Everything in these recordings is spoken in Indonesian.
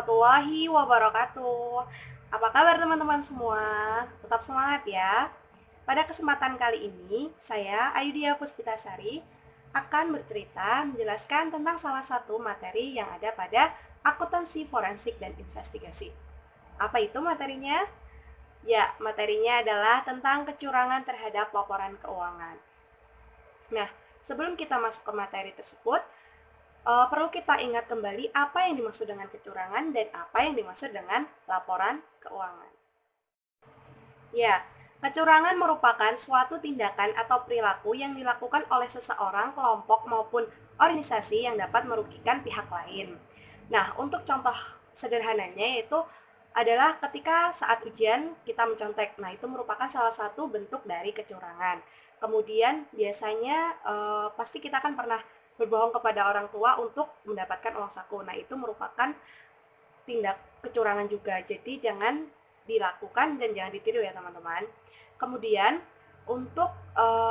warahmatullahi wabarakatuh. Apa kabar teman-teman semua? Tetap semangat ya. Pada kesempatan kali ini, saya Ayudhya Puspitasari akan bercerita menjelaskan tentang salah satu materi yang ada pada akuntansi forensik dan investigasi. Apa itu materinya? Ya, materinya adalah tentang kecurangan terhadap laporan keuangan. Nah, sebelum kita masuk ke materi tersebut, perlu kita ingat kembali apa yang dimaksud dengan kecurangan dan apa yang dimaksud dengan laporan keuangan. Ya, kecurangan merupakan suatu tindakan atau perilaku yang dilakukan oleh seseorang, kelompok, maupun organisasi yang dapat merugikan pihak lain. Nah, untuk contoh sederhananya yaitu adalah ketika saat ujian kita mencontek. Nah, itu merupakan salah satu bentuk dari kecurangan. Kemudian biasanya pasti kita kan pernah berbohong kepada orang tua untuk mendapatkan uang saku. Nah, itu merupakan tindak kecurangan juga. Jadi jangan dilakukan dan jangan ditiru ya teman-teman. Kemudian untuk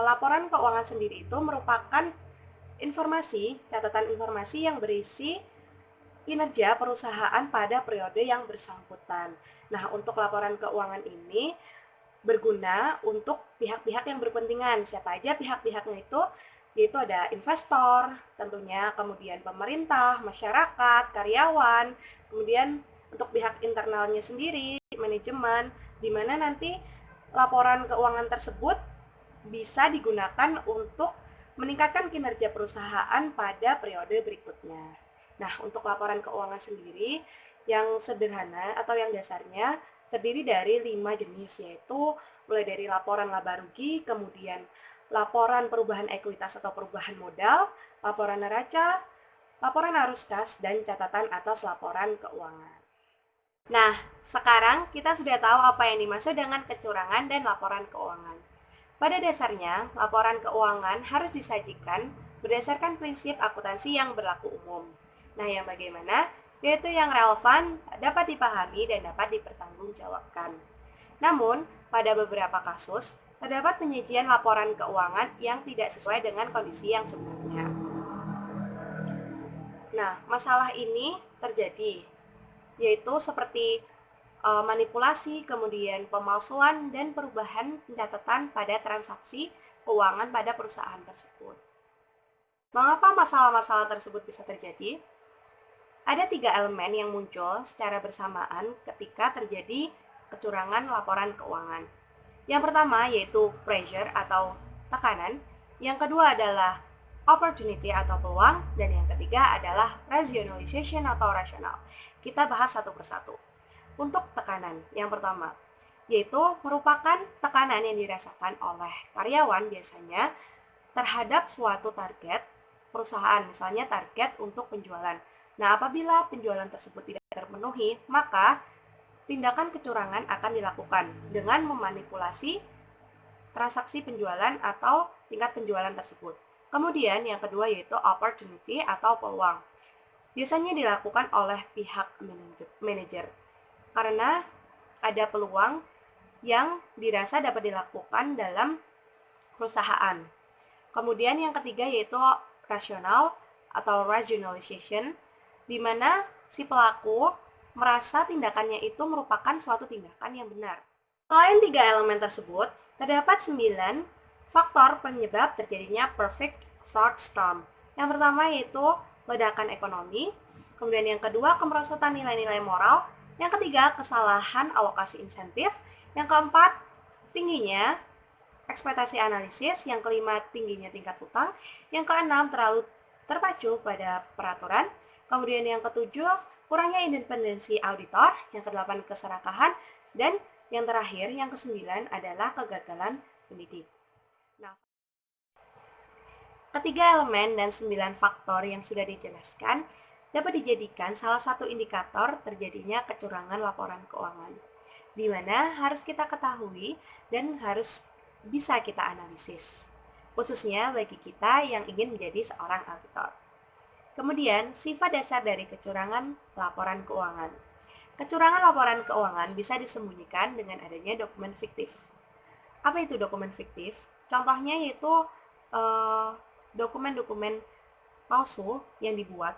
laporan keuangan sendiri itu merupakan catatan informasi yang berisi kinerja perusahaan pada periode yang bersangkutan. Nah, untuk laporan keuangan ini berguna untuk pihak-pihak yang berkepentingan. Siapa aja pihak-pihaknya itu? Yaitu ada investor, tentunya, kemudian pemerintah, masyarakat, karyawan, kemudian untuk pihak internalnya sendiri, manajemen, di mana nanti laporan keuangan tersebut bisa digunakan untuk meningkatkan kinerja perusahaan pada periode berikutnya. Nah, untuk laporan keuangan sendiri yang sederhana atau yang dasarnya terdiri dari 5 jenis, yaitu mulai dari laporan laba rugi, kemudian laporan perubahan ekuitas atau perubahan modal, laporan neraca, laporan arus kas, dan catatan atas laporan keuangan. Nah, sekarang kita sudah tahu apa yang dimaksud dengan kecurangan dan laporan keuangan. Pada dasarnya, laporan keuangan harus disajikan berdasarkan prinsip akuntansi yang berlaku umum. Nah, yang bagaimana? Yaitu yang relevan, dapat dipahami, dan dapat dipertanggungjawabkan. Namun, pada beberapa kasus, terdapat penyajian laporan keuangan yang tidak sesuai dengan kondisi yang sebenarnya. Nah, masalah ini terjadi, yaitu seperti manipulasi, kemudian pemalsuan, dan perubahan pencatatan pada transaksi keuangan pada perusahaan tersebut. Mengapa masalah-masalah tersebut bisa terjadi? Ada 3 elemen yang muncul secara bersamaan ketika terjadi kecurangan laporan keuangan. Yang pertama yaitu pressure atau tekanan, yang kedua adalah opportunity atau peluang, dan yang ketiga adalah rationalization atau rasional. Kita bahas satu persatu. Untuk tekanan, yang pertama, yaitu merupakan tekanan yang dirasakan oleh karyawan biasanya terhadap suatu target perusahaan, misalnya target untuk penjualan. Nah, apabila penjualan tersebut tidak terpenuhi, maka tindakan kecurangan akan dilakukan dengan memanipulasi transaksi penjualan atau tingkat penjualan tersebut. Kemudian yang kedua yaitu opportunity atau peluang. Biasanya dilakukan oleh pihak manajer karena ada peluang yang dirasa dapat dilakukan dalam perusahaan. Kemudian yang ketiga yaitu rasional atau rationalization, di mana si pelaku merasa tindakannya itu merupakan suatu tindakan yang benar. Selain 3 elemen tersebut, terdapat 9 faktor penyebab terjadinya perfect fraud storm. Yang pertama yaitu ledakan ekonomi, kemudian yang kedua kemerosotan nilai-nilai moral, yang ketiga kesalahan alokasi insentif, yang keempat tingginya ekspektasi analisis, yang kelima tingginya tingkat hutang, yang keenam terlalu terpacu pada peraturan, kemudian yang ketujuh kurangnya independensi auditor, yang kedelapan keserakahan, dan yang terakhir yang kesembilan adalah kegagalan pendidik. Nah, ketiga elemen dan 9 faktor yang sudah dijelaskan dapat dijadikan salah satu indikator terjadinya kecurangan laporan keuangan, di mana harus kita ketahui dan harus bisa kita analisis, khususnya bagi kita yang ingin menjadi seorang auditor. Kemudian, sifat dasar dari kecurangan laporan keuangan. Kecurangan laporan keuangan bisa disembunyikan dengan adanya dokumen fiktif. Apa itu dokumen fiktif? Contohnya yaitu dokumen-dokumen palsu yang dibuat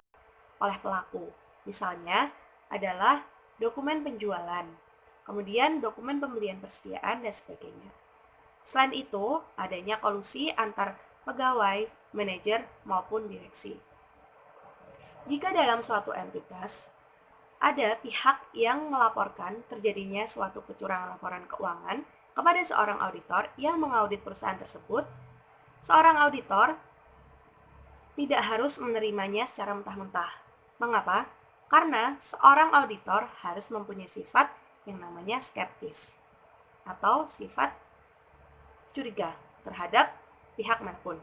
oleh pelaku. Misalnya, adalah dokumen penjualan, kemudian dokumen pembelian persediaan, dan sebagainya. Selain itu, adanya kolusi antar pegawai, manajer, maupun direksi. Jika dalam suatu entitas ada pihak yang melaporkan terjadinya suatu kecurangan laporan keuangan kepada seorang auditor yang mengaudit perusahaan tersebut, seorang auditor tidak harus menerimanya secara mentah-mentah. Mengapa? Karena seorang auditor harus mempunyai sifat yang namanya skeptis atau sifat curiga terhadap pihak manapun.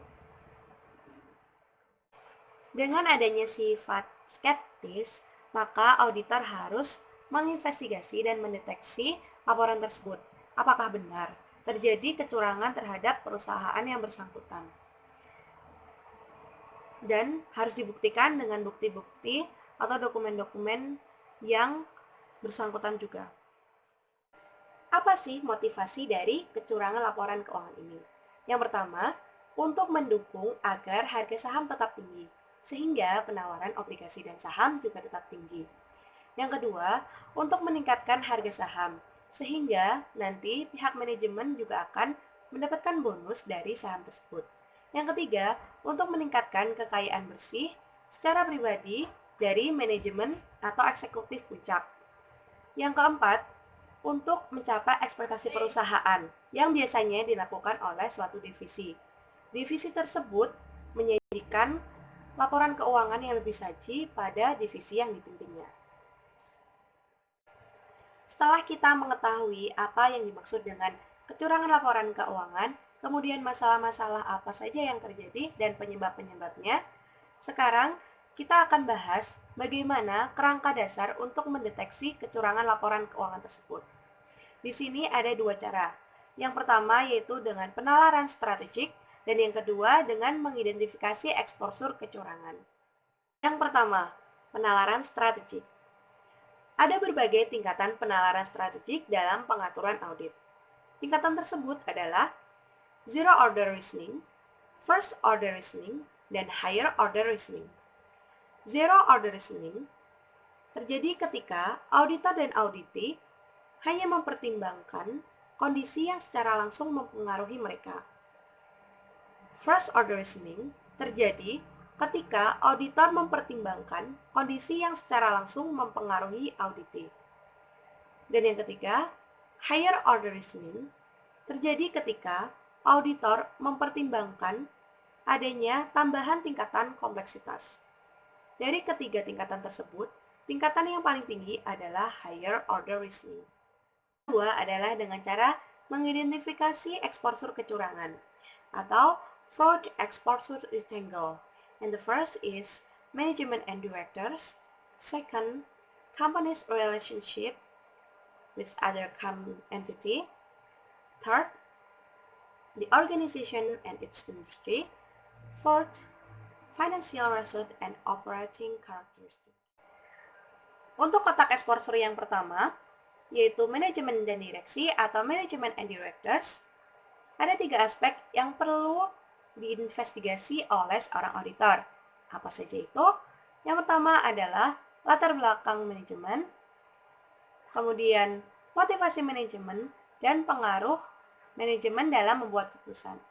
Dengan adanya sifat skeptis, maka auditor harus menginvestigasi dan mendeteksi laporan tersebut. Apakah benar terjadi kecurangan terhadap perusahaan yang bersangkutan? Dan harus dibuktikan dengan bukti-bukti atau dokumen-dokumen yang bersangkutan juga. Apa sih motivasi dari kecurangan laporan keuangan ini? Yang pertama, untuk mendukung agar harga saham tetap tinggi, sehingga penawaran obligasi dan saham juga tetap tinggi. Yang kedua, untuk meningkatkan harga saham, sehingga nanti pihak manajemen juga akan mendapatkan bonus dari saham tersebut. Yang ketiga, untuk meningkatkan kekayaan bersih secara pribadi dari manajemen atau eksekutif puncak. Yang keempat, untuk mencapai ekspektasi perusahaan yang biasanya dilakukan oleh suatu divisi. Divisi tersebut menyajikan laporan keuangan yang lebih saji pada divisi yang dipimpinnya. Setelah kita mengetahui apa yang dimaksud dengan kecurangan laporan keuangan, kemudian masalah-masalah apa saja yang terjadi dan penyebab-penyebabnya, sekarang kita akan bahas bagaimana kerangka dasar untuk mendeteksi kecurangan laporan keuangan tersebut. Di sini ada dua cara. Yang pertama yaitu dengan penalaran strategik, dan yang kedua dengan mengidentifikasi eksposur kecurangan. Yang pertama, penalaran strategik. Ada berbagai tingkatan penalaran strategik dalam pengaturan audit. Tingkatan tersebut adalah zero order reasoning, first order reasoning, dan higher order reasoning. Zero order reasoning terjadi ketika auditor dan auditee hanya mempertimbangkan kondisi yang secara langsung mempengaruhi mereka. First order reasoning terjadi ketika auditor mempertimbangkan kondisi yang secara langsung mempengaruhi auditee. Dan yang ketiga, higher order reasoning terjadi ketika auditor mempertimbangkan adanya tambahan tingkatan kompleksitas. Dari ketiga tingkatan tersebut, tingkatan yang paling tinggi adalah higher order reasoning. Kedua adalah dengan cara mengidentifikasi eksposur kecurangan atau fraud exposure rectangle. And the first is management and directors. Second, company's relationship with other entity. Third, the organization and its industry. Fourth, financial result and operating characteristics. Untuk kotak exposure yang pertama, yaitu manajemen dan direksi atau management and directors, ada tiga aspek yang perlu diinvestigasi oleh seorang auditor. Apa saja itu? Yang pertama adalah latar belakang manajemen, kemudian motivasi manajemen, dan pengaruh manajemen dalam membuat keputusan.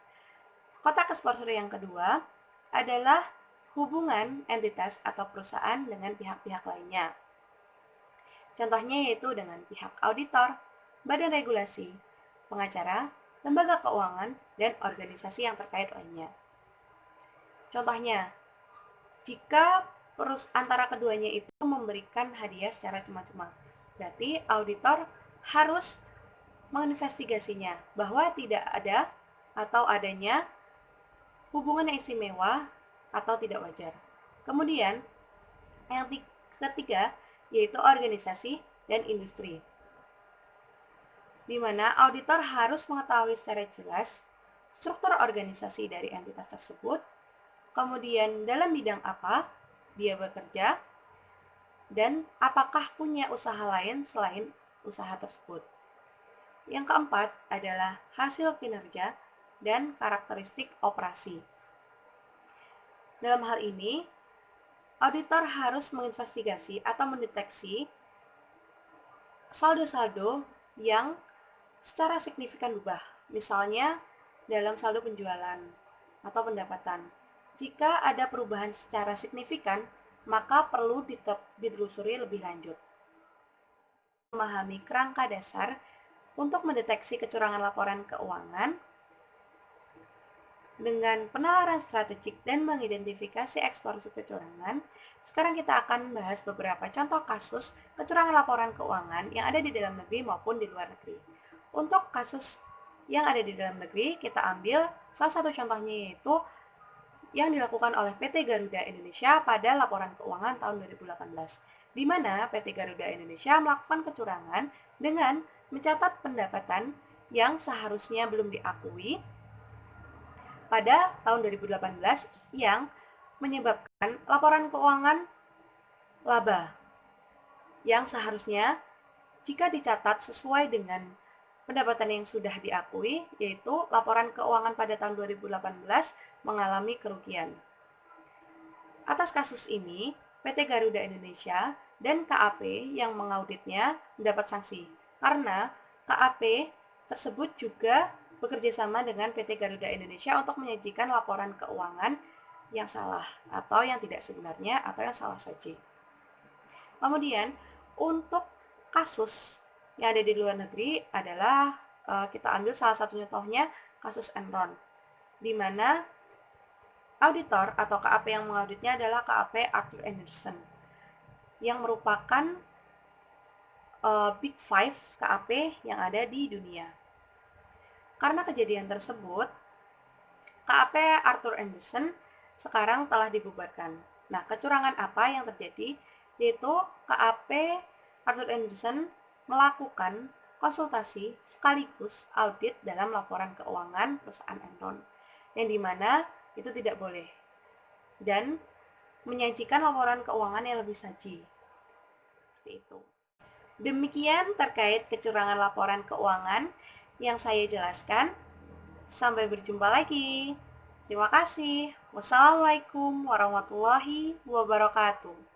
Kotak exposure yang kedua adalah hubungan entitas atau perusahaan dengan pihak-pihak lainnya. Contohnya yaitu dengan pihak auditor, badan regulasi, pengacara, lembaga keuangan, dan organisasi yang terkait lainnya. Contohnya, jika antara keduanya itu memberikan hadiah secara cuma-cuma, berarti auditor harus menginvestigasinya bahwa tidak ada atau adanya hubungan yang istimewa atau tidak wajar. Kemudian, yang ketiga yaitu organisasi dan industri, di mana auditor harus mengetahui secara jelas struktur organisasi dari entitas tersebut, kemudian dalam bidang apa dia bekerja, dan apakah punya usaha lain selain usaha tersebut. Yang keempat adalah hasil kinerja dan karakteristik operasi. Dalam hal ini, auditor harus menginvestigasi atau mendeteksi saldo-saldo yang secara signifikan berubah. Misalnya dalam saldo penjualan atau pendapatan. Jika ada perubahan secara signifikan, maka perlu ditelusuri lebih lanjut. Memahami kerangka dasar untuk mendeteksi kecurangan laporan keuangan dengan penalaran strategik dan mengidentifikasi eksplorasi kecurangan. Sekarang kita akan membahas beberapa contoh kasus kecurangan laporan keuangan yang ada di dalam negeri maupun di luar negeri. Untuk kasus yang ada di dalam negeri, kita ambil salah satu contohnya, yaitu yang dilakukan oleh PT Garuda Indonesia pada laporan keuangan tahun 2018, di mana PT Garuda Indonesia melakukan kecurangan dengan mencatat pendapatan yang seharusnya belum diakui pada tahun 2018 yang menyebabkan laporan keuangan laba yang seharusnya jika dicatat sesuai dengan pendapatan yang sudah diakui, yaitu laporan keuangan pada tahun 2018 mengalami kerugian. Atas kasus ini, PT Garuda Indonesia dan KAP yang mengauditnya mendapat sanksi karena KAP tersebut juga bekerja sama dengan PT Garuda Indonesia untuk menyajikan laporan keuangan yang salah atau yang tidak sebenarnya atau yang salah saja. Kemudian untuk kasus yang ada di luar negeri adalah kita ambil salah satu contohnya kasus Enron, di mana auditor atau KAP yang mengauditnya adalah KAP Arthur Andersen yang merupakan Big Five KAP yang ada di dunia. Karena kejadian tersebut, KAP Arthur Andersen sekarang telah dibubarkan. Nah, kecurangan apa yang terjadi? Yaitu KAP Arthur Andersen melakukan konsultasi sekaligus audit dalam laporan keuangan perusahaan Enron, yang dimana itu tidak boleh, dan menyajikan laporan keuangan yang lebih saji. Seperti itu. Demikian terkait kecurangan laporan keuangan yang saya jelaskan. Sampai berjumpa lagi. Terima kasih. Wassalamualaikum warahmatullahi wabarakatuh.